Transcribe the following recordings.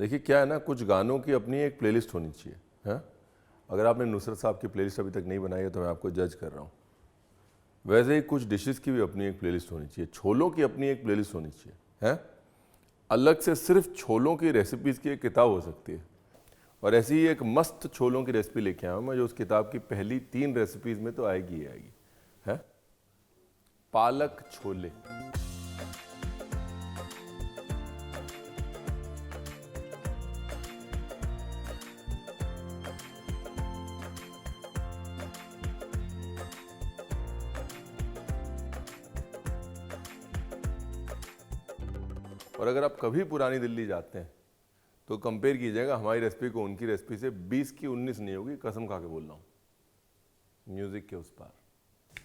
देखिए क्या है ना, कुछ गानों की अपनी एक प्लेलिस्ट होनी चाहिए है। अगर आपने नुसरत साहब की प्लेलिस्ट अभी तक नहीं बनाई है तो मैं आपको जज कर रहा हूँ। वैसे ही कुछ डिशेस की भी अपनी एक प्लेलिस्ट होनी चाहिए, छोलों की अपनी एक प्लेलिस्ट होनी चाहिए है। अलग से सिर्फ छोलों की रेसिपीज़ की एक किताब हो सकती है। और ऐसी ही एक मस्त छोलों की रेसिपी लेके आया हूँ मैं, जो उस किताब की पहली 3 रेसिपीज़ में तो आएगी ही आएगी है। पालक छोले। और अगर आप कभी पुरानी दिल्ली जाते हैं तो कंपेयर कीजिएगा हमारी रेसिपी को उनकी रेसिपी से। 20 की 19 नहीं होगी, कसम खा के बोल रहा हूँ। म्यूजिक के उस पार।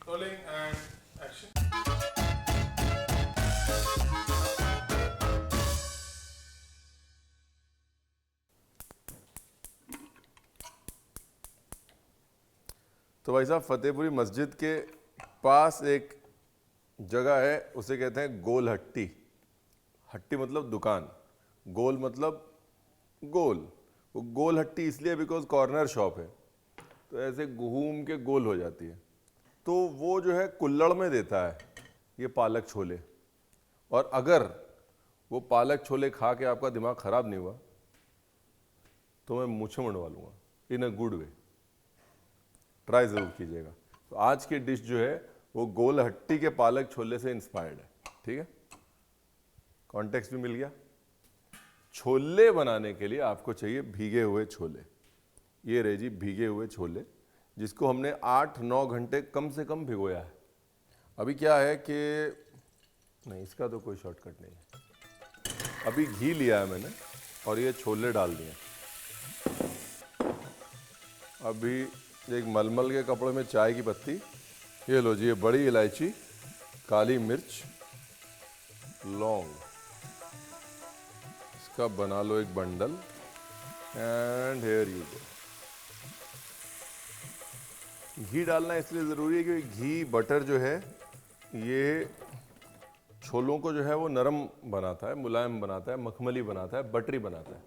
Rolling and action. तो भाई साहब, फतेहपुरी मस्जिद के पास एक जगह है, उसे कहते हैं गोल हट्टी। हट्टी मतलब दुकान, गोल मतलब गोल। वो गोल हट्टी इसलिए बिकॉज कॉर्नर शॉप है, तो ऐसे घूम के गोल हो जाती है। तो वो जो है कुल्हड़ में देता है ये पालक छोले। और अगर वो पालक छोले खा के आपका दिमाग खराब नहीं हुआ तो मैं मूंछें मुंडवा लूँगा, इन अ गुड वे। ट्राई ज़रूर कीजिएगा। तो आज की डिश जो है वो गोल हट्टी के पालक छोले से इंस्पायर्ड है, ठीक है। कॉन्टेक्स्ट भी मिल गया। छोले बनाने के लिए आपको चाहिए भीगे हुए छोले। ये रहे जी भीगे हुए छोले, जिसको हमने 8-9 घंटे कम से कम भिगोया है। अभी क्या है कि नहीं, इसका तो कोई शॉर्टकट नहीं है। अभी घी लिया है मैंने और ये छोले डाल दिए। अभी एक मलमल के कपड़े में चाय की पत्ती, ये लो जी, ये बड़ी इलायची, काली मिर्च, लौंग, इसका बना लो एक bundle and here you go. घी डालना इसलिए ज़रूरी है क्योंकि घी बटर जो है ये छोलों को जो है वो नरम बनाता है, मुलायम बनाता है, मखमली बनाता है, बटरी बनाता है,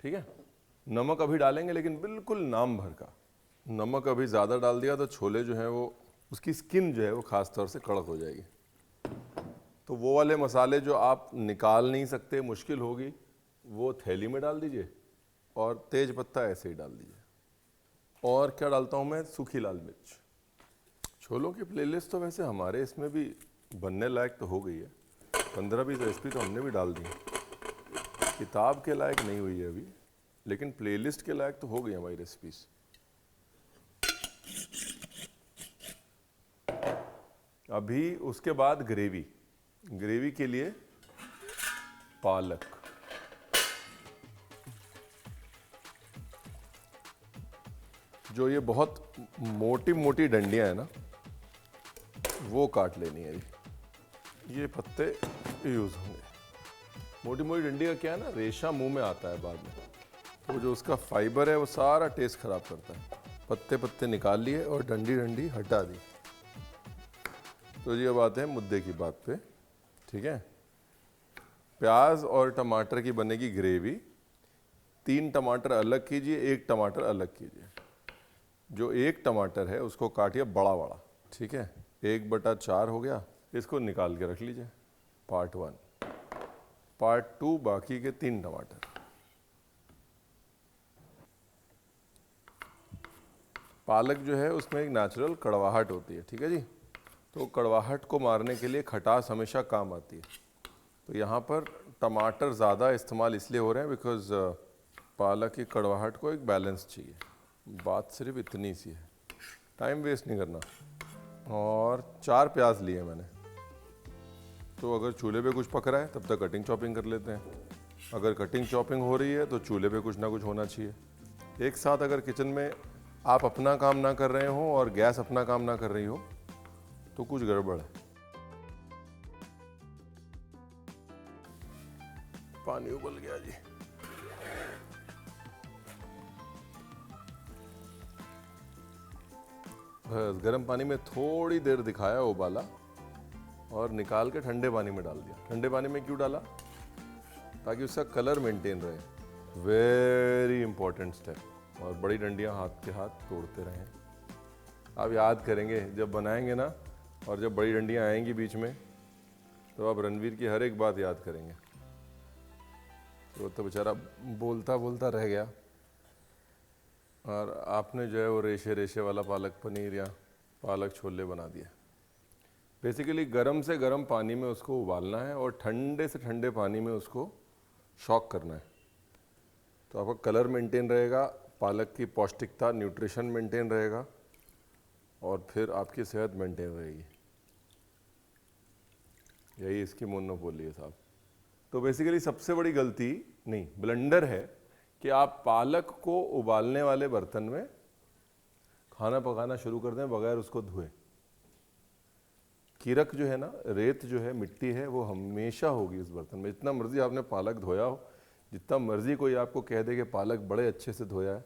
ठीक है। नमक अभी डालेंगे लेकिन बिल्कुल नाम भर का। नमक अभी ज़्यादा डाल दिया तो छोले जो है वो, उसकी स्किन जो है वो ख़ास तौर से कड़क हो जाएगी। तो वो वाले मसाले जो आप निकाल नहीं सकते, मुश्किल होगी, वो थैली में डाल दीजिए और तेज पत्ता ऐसे ही डाल दीजिए। और क्या डालता हूँ मैं, सूखी लाल मिर्च। छोलों की प्लेलिस्ट तो वैसे हमारे इसमें भी बनने लायक तो हो गई है। 15-20 रेसिपी तो हमने भी डाल दी है। किताब के लायक नहीं हुई है अभी, लेकिन प्लेलिस्ट के लायक तो हो गई हमारी रेसिपीज। अभी उसके बाद ग्रेवी। ग्रेवी के लिए पालक, जो ये बहुत मोटी मोटी डंडियां है ना, वो काट लेनी है। ये पत्ते यूज होंगे। मोटी मोटी डंडी का क्या है ना, रेशा मुंह में आता है बाद में, तो जो उसका फाइबर है वो सारा टेस्ट खराब करता है। पत्ते पत्ते निकाल लिए और डंडी डंडी हटा दी। तो ये बात है मुद्दे की बात पे, ठीक है। प्याज और टमाटर की बनेगी ग्रेवी। 3 टमाटर अलग कीजिए, 1 टमाटर अलग कीजिए। जो 1 टमाटर है उसको काटिए बड़ा बड़ा, ठीक है। 1/4 हो गया, इसको निकाल के रख लीजिए। पार्ट 1। पार्ट 2 बाकी के 3 टमाटर। पालक जो है उसमें एक नेचुरल कड़वाहट होती है, ठीक है जी। तो कड़वाहट को मारने के लिए खटास हमेशा काम आती है। तो यहाँ पर टमाटर ज़्यादा इस्तेमाल इसलिए हो रहे हैं बिकॉज पालक की कड़वाहट को एक बैलेंस चाहिए। बात सिर्फ इतनी सी है, टाइम वेस्ट नहीं करना। और 4 प्याज लिए मैंने। तो अगर चूल्हे पे कुछ पक रहा है तब तक कटिंग चॉपिंग कर लेते हैं। अगर कटिंग चॉपिंग हो रही है तो चूल्हे पे कुछ ना कुछ होना चाहिए। एक साथ अगर किचन में आप अपना काम ना कर रहे हो और गैस अपना काम ना कर रही हो तो कुछ गड़बड़ है। पानी उबल गया जी। बस गर्म पानी में थोड़ी देर दिखाया उबाला और निकाल के ठंडे पानी में डाल दिया। ठंडे पानी में क्यों डाला? ताकि उसका कलर मेंटेन रहे। Very important step. और बड़ी डंडियां हाथ के हाथ तोड़ते रहें। आप याद करेंगे जब बनाएंगे ना, और जब बड़ी डंडियां आएंगी बीच में, तो आप रणवीर की हर एक बात याद करेंगे। तो बेचारा बोलता बोलता रह गया, और आपने जो है वो रेशे रेशे वाला पालक पनीर या पालक छोले बना दिया। बेसिकली गर्म से गर्म पानी में उसको उबालना है और ठंडे से ठंडे पानी में उसको शॉक करना है। तो आपका कलर मेंटेन रहेगा, पालक की पौष्टिकता न्यूट्रिशन मेंटेन रहेगा, और फिर आपकी सेहत मेंटेन रहेगी। यही इसकी मोनोपोली है साहब। तो बेसिकली सबसे बड़ी गलती नहीं, ब्लंडर है कि आप पालक को उबालने वाले बर्तन में खाना पकाना शुरू कर दें बगैर उसको धोए। कीरक जो है ना, रेत जो है, मिट्टी है, वो हमेशा होगी उस बर्तन में। जितना मर्जी आपने पालक धोया हो, जितना मर्जी कोई आपको कह दे कि पालक बड़े अच्छे से धोया है,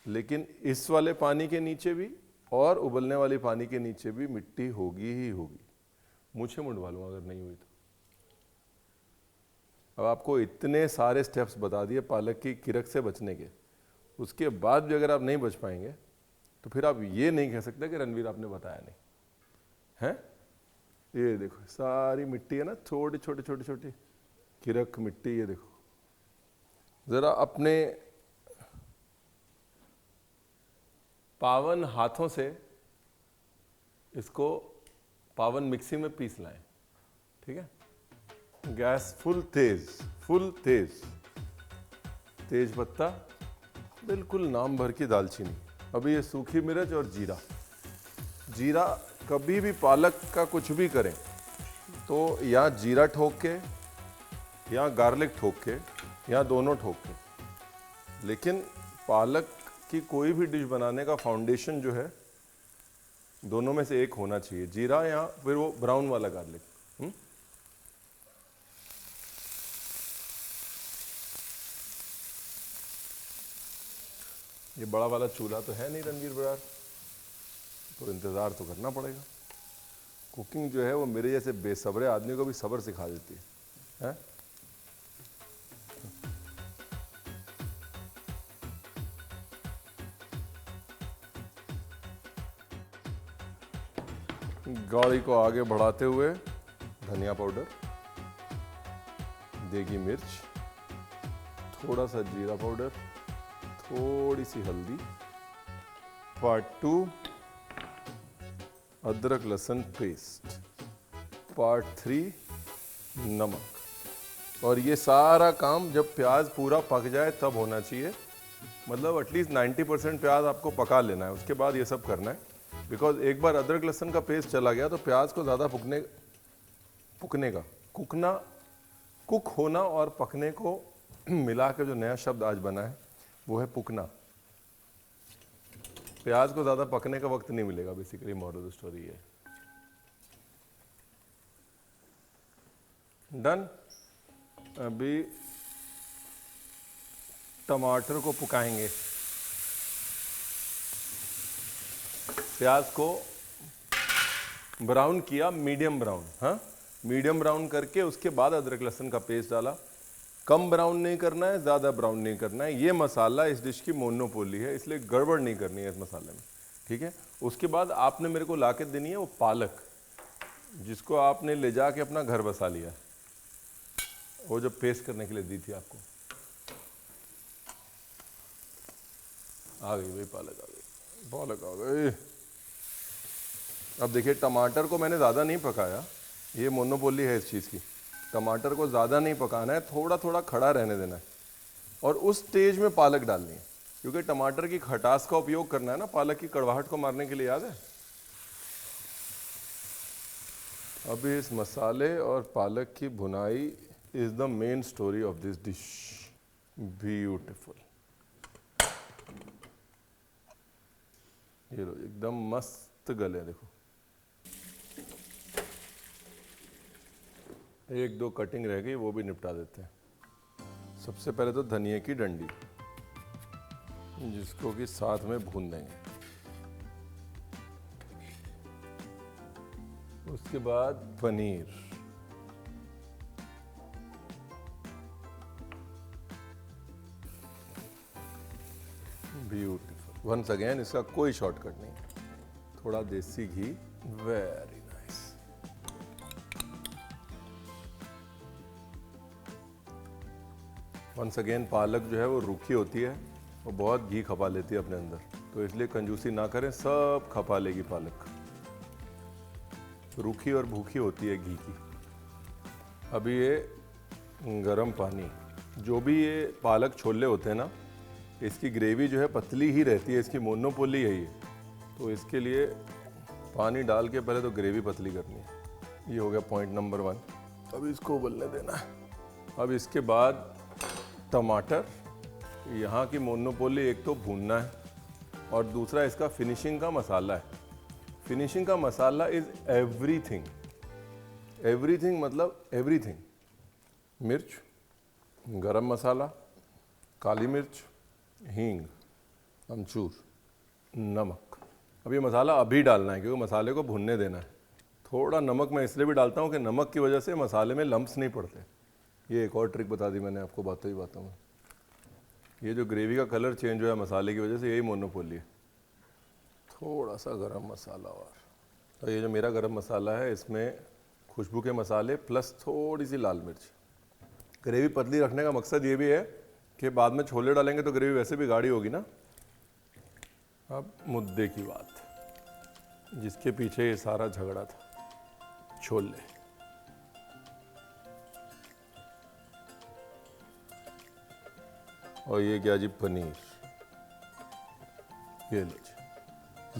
लेकिन इस वाले पानी के नीचे भी और उबलने वाली पानी के नीचे भी मिट्टी होगी ही होगी। मुझे मुंडवा लूँ अगर नहीं हुई तो। अब आपको इतने सारे स्टेप्स बता दिए पालक की कीरक से बचने के, उसके बाद भी अगर आप नहीं बच पाएंगे तो फिर आप ये नहीं कह सकते कि रणवीर आपने बताया नहीं है। ये देखो सारी मिट्टी है ना, छोटी छोटी छोटी छोटी कीरक मिट्टी। ये देखो, जरा अपने पावन हाथों से इसको पावन मिक्सी में पीस लाएं, ठीक है। गैस फुल तेज, फुल तेज, तेज पत्ता, बिल्कुल नाम भर की दालचीनी। अभी ये सूखी मिर्च और जीरा। जीरा कभी भी पालक का कुछ भी करें तो या जीरा ठोक के या गार्लिक ठोक के या दोनों ठोक के। लेकिन पालक की कोई भी डिश बनाने का फाउंडेशन जो है, दोनों में से एक होना चाहिए, जीरा या फिर वो ब्राउन वाला गार्लिक। ये बड़ा वाला चूल्हा तो है नहीं रणवीर बरार, तो इंतज़ार तो करना पड़ेगा। कुकिंग जो है वो मेरे जैसे बेसब्रे आदमी को भी सब्र सिखा देती है? गाड़ी को आगे बढ़ाते हुए धनिया पाउडर, देगी मिर्च, थोड़ा सा जीरा पाउडर, थोड़ी सी हल्दी, पार्ट 2 अदरक लहसुन पेस्ट, पार्ट 3 नमक। और ये सारा काम जब प्याज पूरा पक जाए तब होना चाहिए। मतलब एटलीस्ट 90% प्याज आपको पका लेना है, उसके बाद ये सब करना है। बिकॉज एक बार अदरक लहसुन का पेस्ट चला गया तो प्याज को ज़्यादा कुक होना और पकने को मिला के जो नया शब्द आज बना है वो है पुकना। प्याज को ज़्यादा पकने का वक्त नहीं मिलेगा, basically moral of the story है। डन। अभी टमाटर को पकाएंगे। प्याज को ब्राउन किया, मीडियम ब्राउन, हाँ मीडियम ब्राउन करके उसके बाद अदरक लहसुन का पेस्ट डाला। कम ब्राउन नहीं करना है, ज़्यादा ब्राउन नहीं करना है। ये मसाला इस डिश की मोनोपोली है, इसलिए गड़बड़ नहीं करनी है इस मसाले में, ठीक है। उसके बाद आपने मेरे को ला के देनी है वो पालक, जिसको आपने ले जाके अपना घर बसा लिया, वो जो पेस्ट करने के लिए दी थी आपको। आ गई भाई पालक, आ गई पालक, आ गई। अब देखिए टमाटर को मैंने ज़्यादा नहीं पकाया, ये मोनोपोली है इस चीज़ की। टमाटर को ज़्यादा नहीं पकाना है, थोड़ा थोड़ा खड़ा रहने देना है, और उस स्टेज में पालक डालनी है, क्योंकि टमाटर की खटास का उपयोग करना है ना पालक की कड़वाहट को मारने के लिए, याद है। अभी इस मसाले और पालक की भुनाई is the main story of this dish. Beautiful. ये लो एकदम मस्त गले, देखो। एक दो कटिंग रह गई, वो भी निपटा देते हैं। सबसे पहले तो धनिया की डंडी, जिसको कि साथ में भून देंगे। उसके बाद पनीर, ब्यूटीफुल। वंस अगेन इसका कोई शॉर्टकट नहीं, थोड़ा देसी घी, वेरी नाइस। वंस अगेन पालक जो है वो रूखी होती है, वो बहुत घी खपा लेती है अपने अंदर, तो इसलिए कंजूसी ना करें, सब खपा लेगी पालक। रूखी और भूखी होती है घी की। अभी ये गरम पानी, जो भी ये पालक छोले होते हैं ना, इसकी ग्रेवी जो है पतली ही रहती है, इसकी मोनोपोली यही है। तो इसके लिए पानी डाल के पहले तो ग्रेवी पतली करनी है। ये हो गया पॉइंट नंबर 1। अब इसको उबलने देना है। अब इसके बाद टमाटर, यहाँ की मोनोपोली एक तो भूनना है और दूसरा इसका फिनिशिंग का मसाला है। फिनिशिंग का मसाला इज़ एवरीथिंग। एवरीथिंग मतलब एवरीथिंग। मिर्च, गरम मसाला, काली मिर्च, हींग, अमचूर, नमक। अब ये मसाला अभी डालना है क्योंकि मसाले को भुनने देना है। थोड़ा नमक मैं इसलिए भी डालता हूँ कि नमक की वजह से मसाले में लम्प्स नहीं पड़ते। ये एक और ट्रिक बता दी मैंने आपको बातों ही बातों में। ये जो ग्रेवी का कलर चेंज हुआ है मसाले की वजह से, यही मोनोपोली है। थोड़ा सा गरम मसाला और तो ये जो मेरा गरम मसाला है, इसमें खुशबू के मसाले प्लस थोड़ी सी लाल मिर्च। ग्रेवी पतली रखने का मकसद ये भी है कि बाद में छोले डालेंगे तो ग्रेवी वैसे भी गाढ़ी होगी ना। अब मुद्दे की बात, जिसके पीछे ये सारा झगड़ा था, छोले। और ये क्या जी, पनीर। ये लो जी,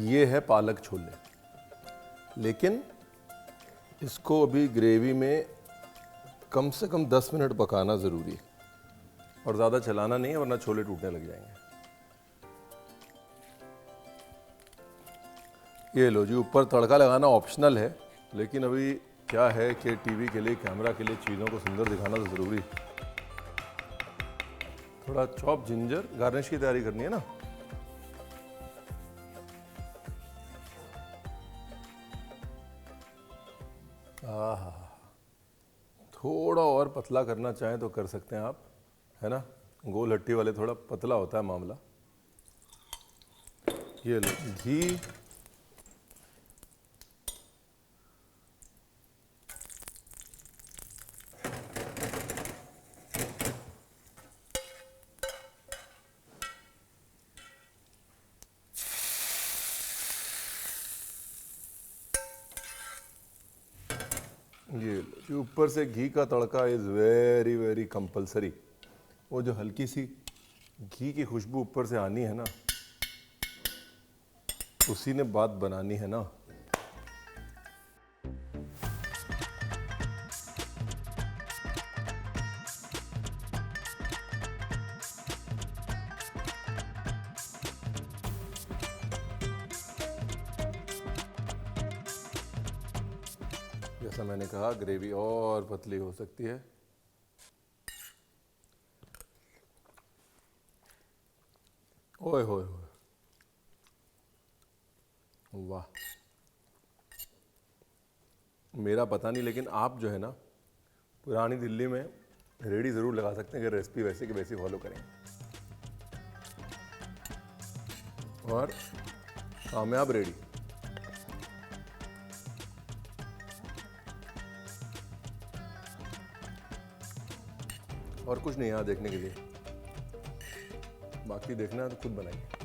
ये है पालक छोले। लेकिन इसको अभी ग्रेवी में कम से कम 10 मिनट पकाना ज़रूरी है और ज़्यादा चलाना नहीं है, वरना छोले टूटने लग जाएंगे। ये लो जी, ऊपर तड़का लगाना ऑप्शनल है, लेकिन अभी क्या है कि टीवी के लिए, कैमरा के लिए चीज़ों को सुंदर दिखाना तो ज़रूरी है। थोड़ा चॉप जिंजर, गार्निश की तैयारी करनी है ना। आहा, थोड़ा और पतला करना चाहें तो कर सकते हैं आप, है ना। गोल हट्टी वाले थोड़ा पतला होता है मामला। ये लो घी, ये लो जी, ऊपर से घी का तड़का इज़ वेरी वेरी कंपलसरी। वो जो हल्की सी घी की खुशबू ऊपर से आनी है ना, उसी ने बात बनानी है ना। जैसा मैंने कहा, ग्रेवी और पतली हो सकती है। ओए होए होए, वाह। मेरा पता नहीं, लेकिन आप जो है ना, पुरानी दिल्ली में रेडी ज़रूर लगा सकते हैं कि रेसिपी वैसे की वैसी फॉलो करें और कामयाब रेडी। और कुछ नहीं यहाँ देखने के लिए, बाकी देखना है तो खुद बनाइए।